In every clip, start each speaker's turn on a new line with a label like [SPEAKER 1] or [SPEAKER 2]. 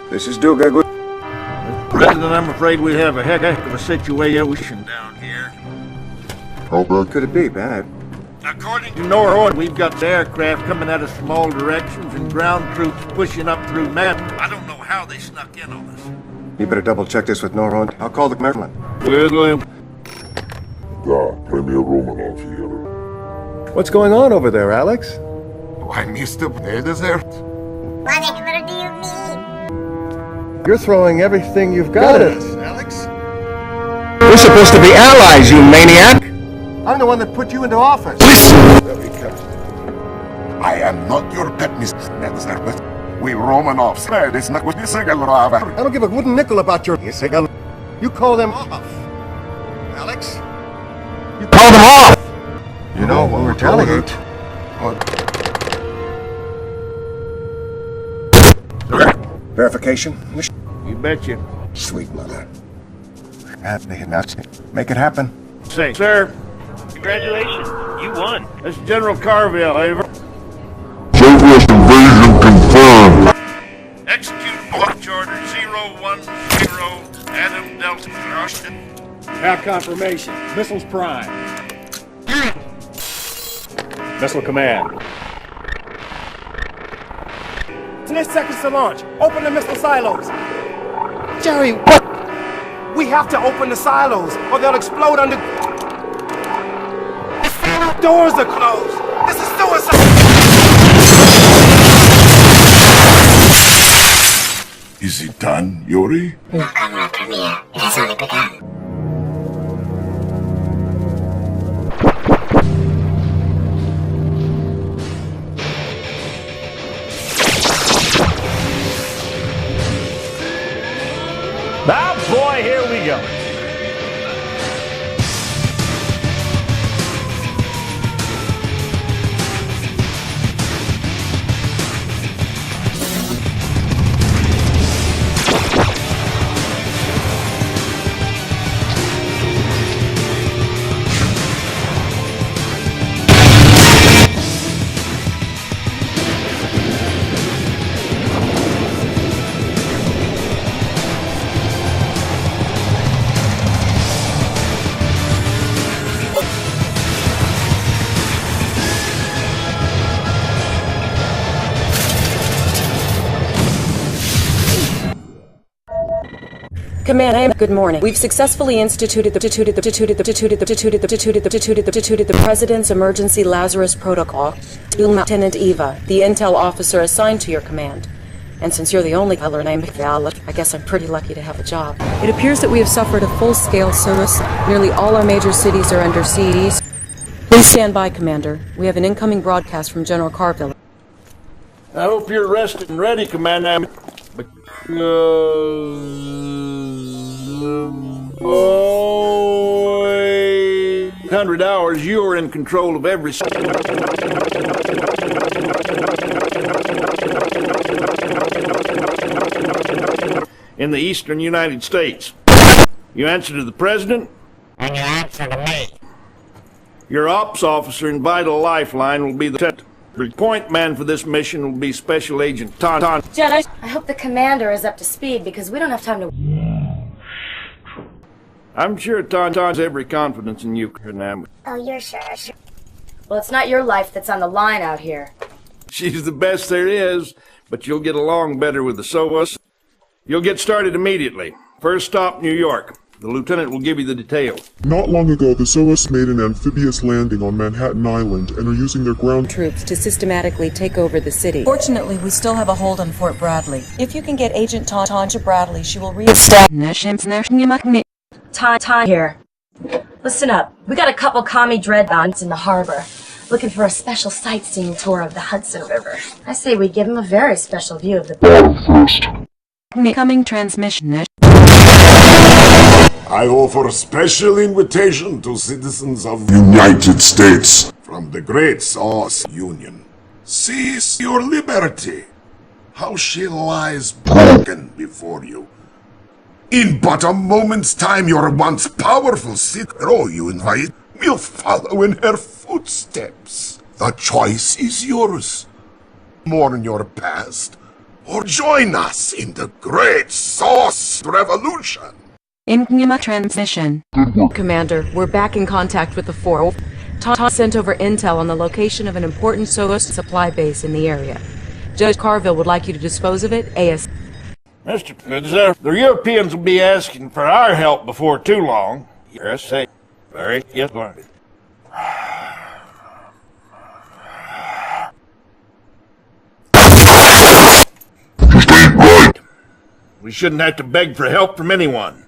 [SPEAKER 1] This is Duga. Good.
[SPEAKER 2] President, I'm afraid we have a heck of a situation down here.
[SPEAKER 1] How bad could it be, bad?
[SPEAKER 2] According to Norwood, we've got aircraft coming out of small directions and ground troops pushing up through map. I don't know how they snuck in on us.
[SPEAKER 1] You better double check this with Norwood. I'll call the Merlin.
[SPEAKER 2] William.
[SPEAKER 3] Premier Romanov here.
[SPEAKER 1] What's going on over there, Alex?
[SPEAKER 3] Why, Mr. Desert?
[SPEAKER 4] What do you mean?
[SPEAKER 1] You're throwing everything you've got at us,
[SPEAKER 2] Alex.
[SPEAKER 1] We're supposed to be allies, you maniac! I'm the one that put you into office.
[SPEAKER 3] Very careful. I am not your pet, Mr. Desert. We Romanovs. I
[SPEAKER 1] don't give a wooden nickel about your... You call them off. Alex? You call them off! You know, we'll retaliate. Verification?
[SPEAKER 2] You betcha.
[SPEAKER 1] Sweet mother. Make it happen.
[SPEAKER 2] Say, sir.
[SPEAKER 5] Congratulations, you won.
[SPEAKER 2] That's General Carville, over.
[SPEAKER 3] Soviet invasion confirmed.
[SPEAKER 2] Execute Watch Order 010, Adam Delta, Washington.
[SPEAKER 6] Have confirmation. Missiles prime. Missile command.
[SPEAKER 7] 10 seconds to launch. Open the missile silos. Jerry, what? We have to open the silos, or they'll explode under... The doors are closed. This is suicide.
[SPEAKER 3] Is it done, Yuri?
[SPEAKER 4] No, Comrade Premier. It has only begun.
[SPEAKER 6] Ah, boy, here we go.
[SPEAKER 8] Command, good morning. We've successfully instituted the President's Emergency Lazarus Protocol. Lieutenant Eva, the intel officer assigned to your command. And since you're the only color named Val, I guess I'm pretty lucky to have a job. It appears that we have suffered a full-scale service. Nearly all our major cities are under siege. Please stand by, Commander. We have an incoming broadcast from General Carville.
[SPEAKER 2] I hope you're rested and ready, Commander. 100 hours, you are in control of every... in the eastern United States. You answer to the President?
[SPEAKER 4] And you answer to me.
[SPEAKER 2] Your ops officer and vital lifeline will be the point man for this mission will be Special Agent Ton.
[SPEAKER 9] Jen, I hope the commander is up to speed because we don't have time to...
[SPEAKER 2] I'm sure Ton's every confidence in you, Fernand.
[SPEAKER 4] Oh, you're sure.
[SPEAKER 9] Well, it's not your life that's on the line out here.
[SPEAKER 2] She's the best there is, but you'll get along better with the SOAS. You'll get started immediately. First stop, New York. The lieutenant will give you the details.
[SPEAKER 3] Not long ago, the SOAS made an amphibious landing on Manhattan Island and are using their ground
[SPEAKER 8] Troops to systematically take over the city. Fortunately, we still have a hold on Fort Bradley. If you can get Agent Tanja Bradley, she will
[SPEAKER 9] Ton here. Listen up. We got a couple commie dreadnoughts in the harbor, looking for a special sightseeing tour of the Hudson River. I say we give them a very special view of the...
[SPEAKER 8] Incoming transmission.
[SPEAKER 3] I offer a special invitation to citizens of the United States from the Great SOAS Union. Seize your liberty. How she lies broken before you. In but a moment's time, your once powerful citro you invite will follow in her footsteps. The choice is yours. mourn your past, or join us in the great Sauce Revolution.
[SPEAKER 8] Incoming transmission. Commander, we're back in contact with the 4. Tata sent over intel on the location of an important SOS supply base in the area. Judge Carville would like you to dispose of it AS.
[SPEAKER 2] Mr. President, the Europeans will be asking for our help before too long. Yes, say, very yes, Lord.
[SPEAKER 3] Just ain't right.
[SPEAKER 2] We shouldn't have to beg for help from anyone.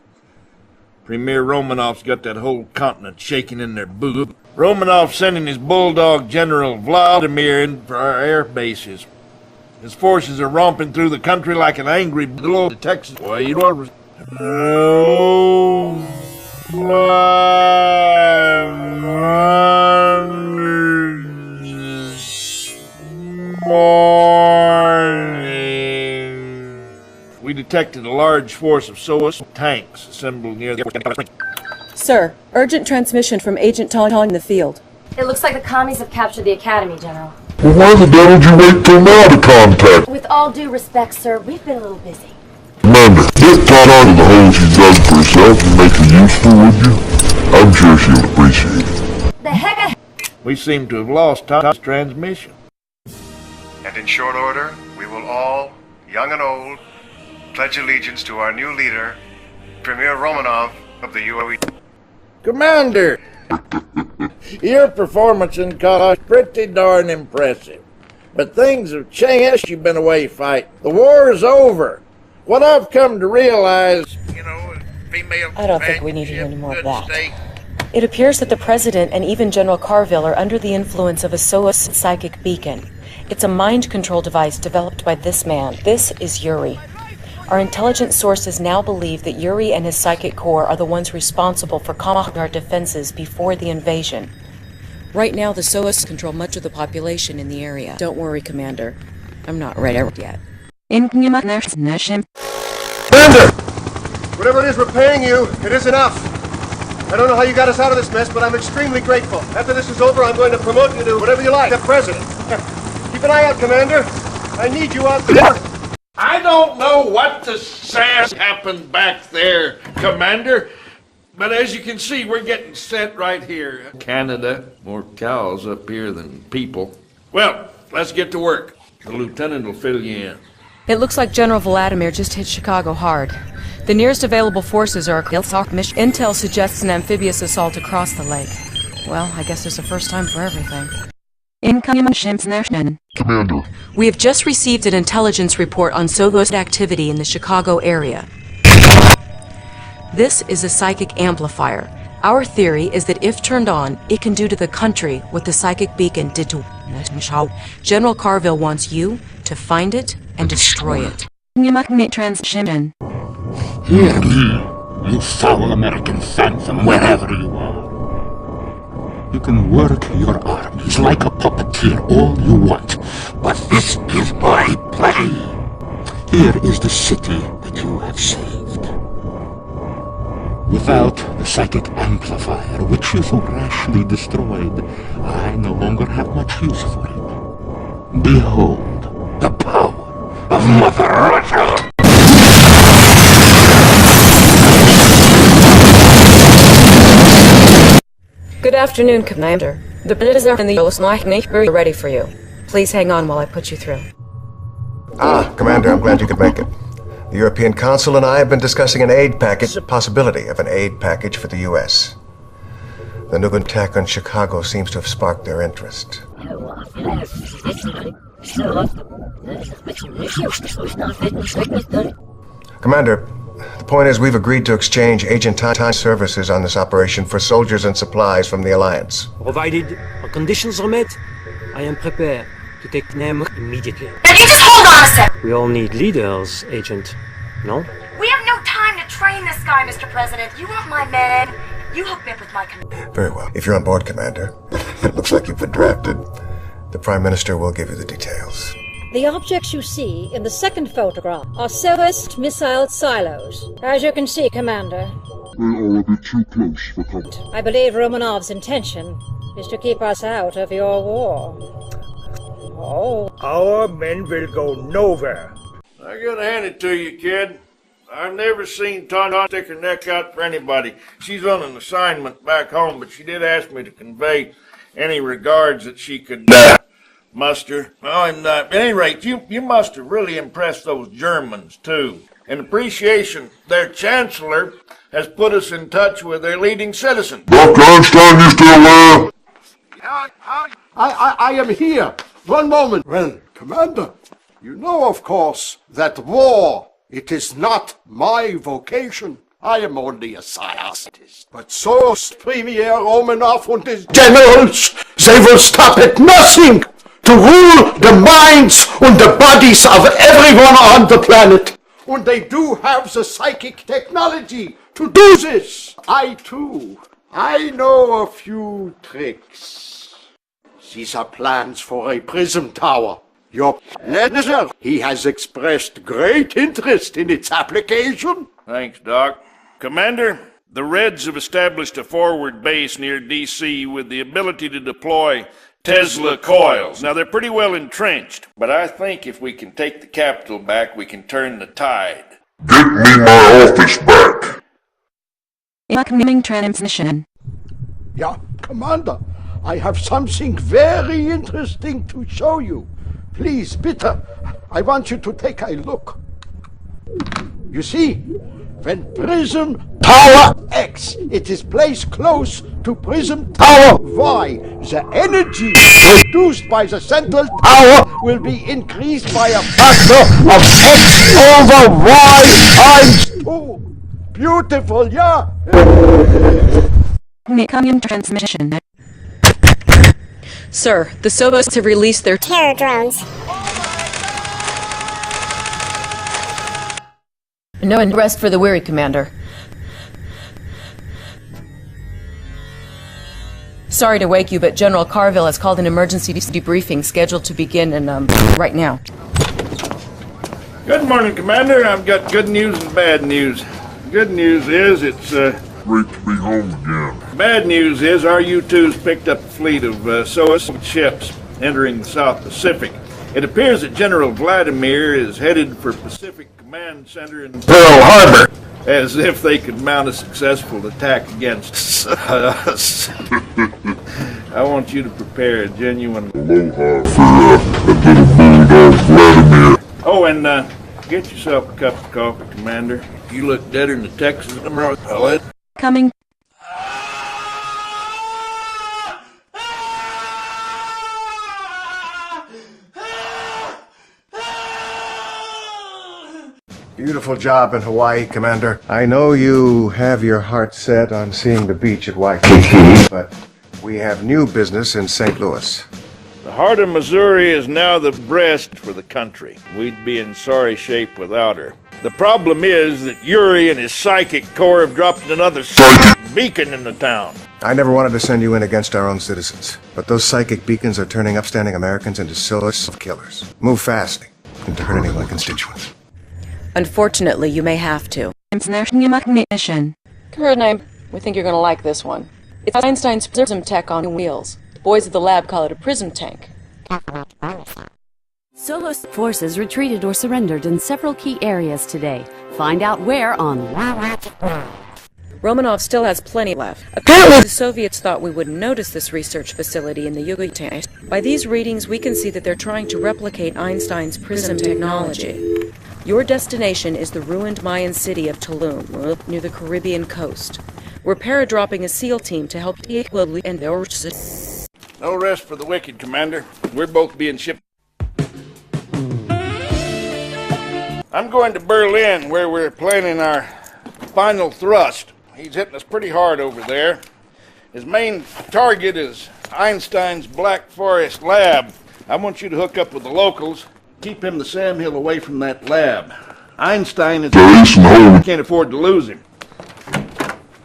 [SPEAKER 2] Premier Romanov's got that whole continent shaking in their boots. Romanov's sending his bulldog General Vladimir in for our air bases. His forces are romping through the country like an angry bull to Texas. Boy, you don't... We detected a large force of SOS tanks assembled near the...
[SPEAKER 8] Sir, urgent transmission from Agent Tauntaun in the field.
[SPEAKER 9] It looks like the commies have captured the academy, General.
[SPEAKER 3] Well, why the devil did you wait till now to contact?
[SPEAKER 9] With all due respect, sir, we've been a little busy.
[SPEAKER 3] Commander, get Todd out of the hole she dug for herself and make her useful, would you? I'm sure she'll appreciate it.
[SPEAKER 9] The heck?
[SPEAKER 2] We seem to have lost Todd's transmission.
[SPEAKER 1] And in short order, we will all, young and old, pledge allegiance to our new leader, Premier Romanov of the UAE.
[SPEAKER 2] Commander! Your performance in college is pretty darn impressive. But things have changed. You've been away fighting. The war is over. What I've come to realize, female...
[SPEAKER 8] I don't think we need to hear any more of that. It appears that the President and even General Carville are under the influence of a SOS psychic beacon. It's a mind control device developed by this man. This is Yuri. Our intelligence sources now believe that Yuri and his psychic core are the ones responsible for calming our defenses before the invasion. Right now, the SOS control much of the population in the area. Don't worry, Commander. I'm not ready yet.
[SPEAKER 1] Commander! Whatever it is we're paying you, it is enough. I don't know how you got us out of this mess, but I'm extremely grateful. After this is over, I'm going to promote you to whatever you like, the President. Keep an eye out, Commander. I need you out there.
[SPEAKER 2] I don't know what to say happened back there, Commander. But as you can see, we're getting set right here. Canada, more cows up here than people. Well, let's get to work. The lieutenant will fill you in.
[SPEAKER 8] It looks like General Vladimir just hit Chicago hard. The nearest available forces are Intel suggests an amphibious assault across the lake. Well, I guess there's a first time for everything.
[SPEAKER 3] Commander.
[SPEAKER 8] We have just received an intelligence report on SOS activity in the Chicago area. This is a psychic amplifier. Our theory is that if turned on, it can do to the country what the psychic beacon did to General Carville wants you to find it and destroy it. Transmission.
[SPEAKER 3] Hear me, you foul American phantom, wherever you are. You can work your armies like a puppeteer all you want, but this is my play. Here is the city that you have saved. Without the psychic amplifier, which you so rashly destroyed, I no longer have much use for it. Behold the power of Mother Russia!
[SPEAKER 8] Good afternoon, Commander. The Blizzard and the Osmach are ready for you. Please hang on while I put you through.
[SPEAKER 1] Commander, I'm glad you could make it. The European Council and I have been discussing an aid package, the possibility of an aid package for the U.S. The new attack on Chicago seems to have sparked their interest. Commander, the point is we've agreed to exchange Agent Time services on this operation for soldiers and supplies from the Alliance.
[SPEAKER 10] Provided our conditions are met, I am prepared to take them immediately.
[SPEAKER 9] Now you just hold on a sec!
[SPEAKER 10] We all need leaders, Agent. No?
[SPEAKER 9] We have no time to train this guy, Mr. President. You want my men? You hook me up with my
[SPEAKER 1] Very well. If you're on board, Commander, it looks like you've been drafted. The Prime Minister will give you the details.
[SPEAKER 11] The objects you see in the second photograph are SOS missile silos. As you can see, Commander,
[SPEAKER 3] They are a bit too close for comfort.
[SPEAKER 11] I believe Romanov's intention is to keep us out of your war.
[SPEAKER 6] Oh, our men will go nowhere.
[SPEAKER 2] I gotta hand it to you, kid. I've never seen Tauntaun stick her neck out for anybody. She's on an assignment back home, but she did ask me to convey any regards that she could muster. Oh, and at any rate, you must have really impressed those Germans, too. In appreciation, their chancellor has put us in touch with their leading citizen.
[SPEAKER 3] Dr. Einstein, you still there?
[SPEAKER 12] I am here. One moment. Well, Commander, you know, of course, that war, it is not my vocation. I am only a scientist. But so is Premier Romanov and his generals. They will stop at nothing to rule the minds and the bodies of everyone on the planet. And they do have the psychic technology to do this. I know a few tricks. These are plans for a prism tower. Your senator, he has expressed great interest in its application.
[SPEAKER 2] Thanks, Doc. Commander, the Reds have established a forward base near D.C. with the ability to deploy Tesla coils. Now, they're pretty well entrenched, but I think if we can take the capital back, we can turn the tide.
[SPEAKER 3] Get me my office back.
[SPEAKER 8] Incoming transmission.
[SPEAKER 12] Yeah, Commander, I have something very interesting to show you. Please, bitte, I want you to take a look. You see, when Prism Tower X, it is placed close to Prism Tower Y, the energy produced by the central tower will be increased by a factor of X over Y times 2. Beautiful, yeah?
[SPEAKER 8] Incoming transmission. Sir, the Soviets have released their
[SPEAKER 4] terror drones.
[SPEAKER 8] No rest for the weary, Commander. Sorry to wake you, but General Carville has called an emergency debriefing scheduled to begin in, right now.
[SPEAKER 2] Good morning, Commander. I've got good news and bad news. Good news is it's,
[SPEAKER 3] Great to be home again.
[SPEAKER 2] bad news is our U-2's picked up a fleet of Soviet ships entering the South Pacific. It appears that General Vladimir is headed for Pacific Command Center in
[SPEAKER 3] Pearl Harbor.
[SPEAKER 2] as if they could mount a successful attack against us. I want you to prepare a genuine
[SPEAKER 3] Aloha for that little bulldog Vladimir.
[SPEAKER 2] Oh, and get yourself a cup of coffee, Commander. You look deader than the Texas pellet.
[SPEAKER 8] Coming.
[SPEAKER 1] Beautiful job in Hawaii, Commander. I know you have your heart set on seeing the beach at YTP, but we have new business in St. Louis.
[SPEAKER 2] The heart of Missouri is now the breast for the country. We'd be in sorry shape without her. The problem is that Yuri and his psychic corps have dropped another psychic beacon in the town.
[SPEAKER 1] I never wanted to send you in against our own citizens, but those psychic beacons are turning upstanding Americans into social killers. Move fast and to hurt any of my constituents.
[SPEAKER 8] Unfortunately, you may have to. Ignition. Her name. We think you're gonna like this one. It's Einstein's prism tech on wheels. The boys at the lab call it a prism tank.
[SPEAKER 13] Solos forces retreated or surrendered in several key areas today. Find out where on
[SPEAKER 8] Romanov still has plenty left. Apparently, the Soviets thought we wouldn't notice this research facility in the Yugoslav. By these readings, we can see that they're trying to replicate Einstein's prism technology. Your destination is the ruined Mayan city of Tulum, near the Caribbean coast. We're paradropping a SEAL team to help and
[SPEAKER 2] No rest for the wicked, Commander. We're both being shipped. I'm going to Berlin, where we're planning our final thrust. He's hitting us pretty hard over there. His main target is Einstein's Black Forest lab. I want you to hook up with the locals. Keep him the Sam Hill away from that lab. Einstein is... can't afford to lose him.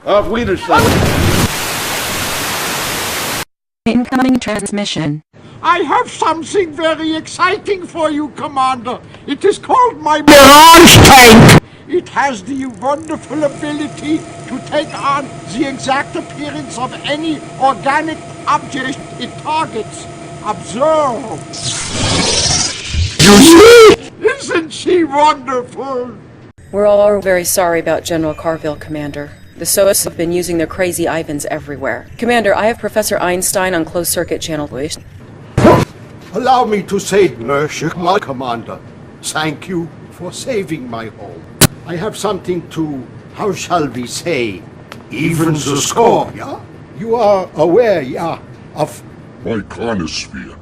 [SPEAKER 2] Auf Wiedersehen.
[SPEAKER 8] Incoming transmission.
[SPEAKER 12] I have something very exciting for you, Commander. It is called my Mirage Tank. It has the wonderful ability to take on the exact appearance of any organic object it targets. Observe.
[SPEAKER 3] you see? Isn't she wonderful?
[SPEAKER 8] We're all very sorry about General Carville, Commander. The SOAS have been using their crazy Ivans everywhere. Commander, I have Professor Einstein on closed-circuit channel.
[SPEAKER 12] Allow me to say, Monsieur, my commander, thank you for saving my home. I have something to, how shall we say, even the score, yeah? You are aware, yeah, of
[SPEAKER 3] my chronosphere.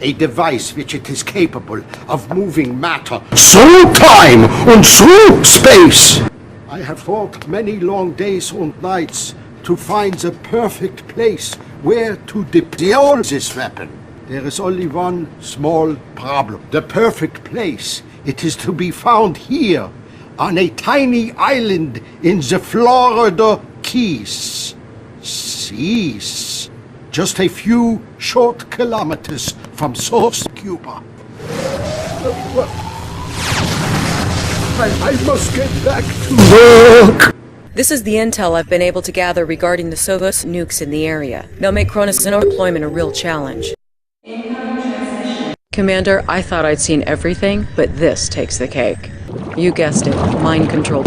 [SPEAKER 12] A device which it is capable of moving matter through time and through space. I have thought many long days and nights to find the perfect place where to deploy this weapon. There is only one small problem. The perfect place, it is to be found here, on a tiny island in the Florida Keys. Seas. Just a few short kilometers from South Cuba. I must get back to work.
[SPEAKER 8] This is the intel I've been able to gather regarding the SOAS nukes in the area. They'll make Cronus' deployment a real challenge. Commander, I thought I'd seen everything, but this takes the cake. You guessed it, mind control.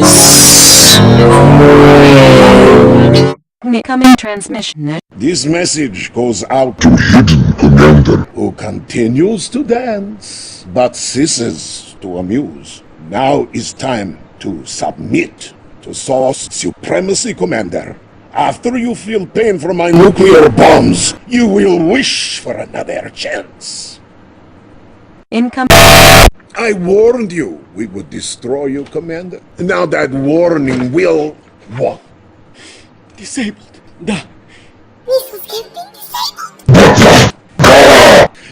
[SPEAKER 8] Incoming transmission.
[SPEAKER 3] This message goes out to Hidden Commander, who continues to dance, but ceases to amuse. Now is time to submit to SOAS supremacy, Commander. After you feel pain from my nuclear bombs, you will wish for another chance.
[SPEAKER 8] Incoming.
[SPEAKER 3] I warned you we would destroy you, Commander. Now that warning will... what? Disabled. Da.
[SPEAKER 4] Missiles have been disabled.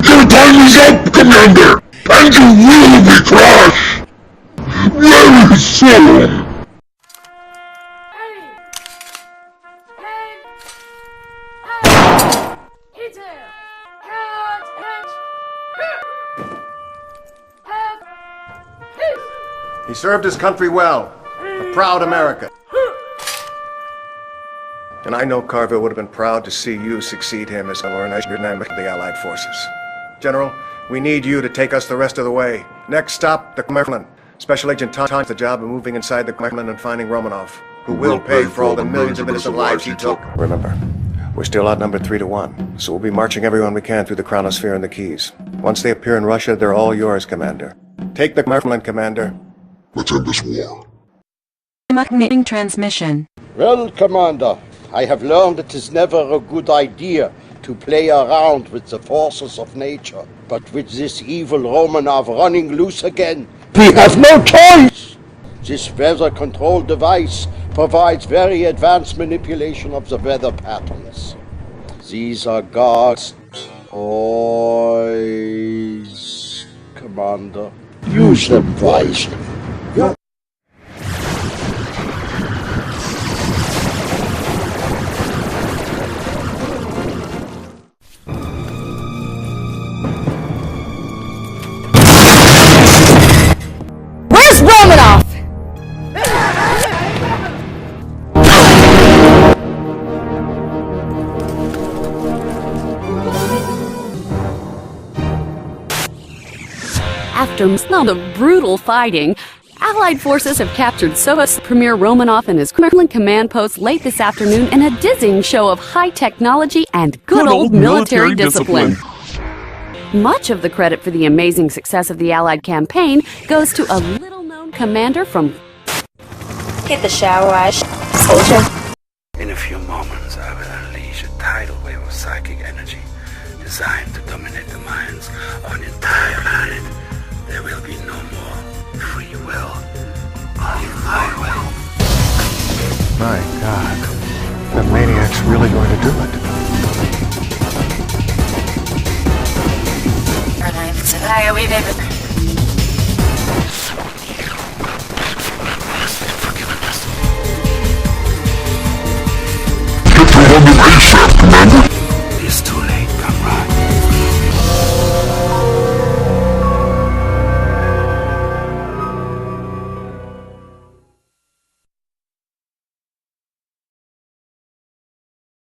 [SPEAKER 3] Your time is up, Commander! And you will be crushed! Very soon!
[SPEAKER 1] He served his country well. A proud American. And I know Carville would have been proud to see you succeed him as dynamic of the Allied forces. General, we need you to take us the rest of the way. Next stop, the Kremlin. Special Agent Tom has the job of moving inside the Kremlin and finding Romanov, who will pay for all the millions of innocent lives he took. Remember, we're still outnumbered 3-1, so we'll be marching everyone we can through the Chronosphere and the Keys. Once they appear in Russia, they're all yours, Commander. Take the Kremlin, Commander.
[SPEAKER 3] Let's end this war.
[SPEAKER 8] Making transmission.
[SPEAKER 12] Well, Commander, I have learned it is never a good idea to play around with the forces of nature. But with this evil Romanov running loose again, we have no choice! This weather control device provides very advanced manipulation of the weather patterns. These are God's toys, Commander. Use them wisely.
[SPEAKER 9] Where's Romanov?
[SPEAKER 13] After the brutal fighting, Allied forces have captured SOAS Premier Romanov and his Kremlin command post late this afternoon in a dizzying show of high technology and good old military discipline. Much of the credit for the amazing success of the Allied campaign goes to a little-known commander from...
[SPEAKER 9] Get the shower, soldier.
[SPEAKER 14] In a few moments, I will unleash a tidal wave of psychic energy designed to dominate the minds of an entire planet. There will be no more free will, only my will.
[SPEAKER 1] My God, the maniac's really going to do it.
[SPEAKER 3] Get to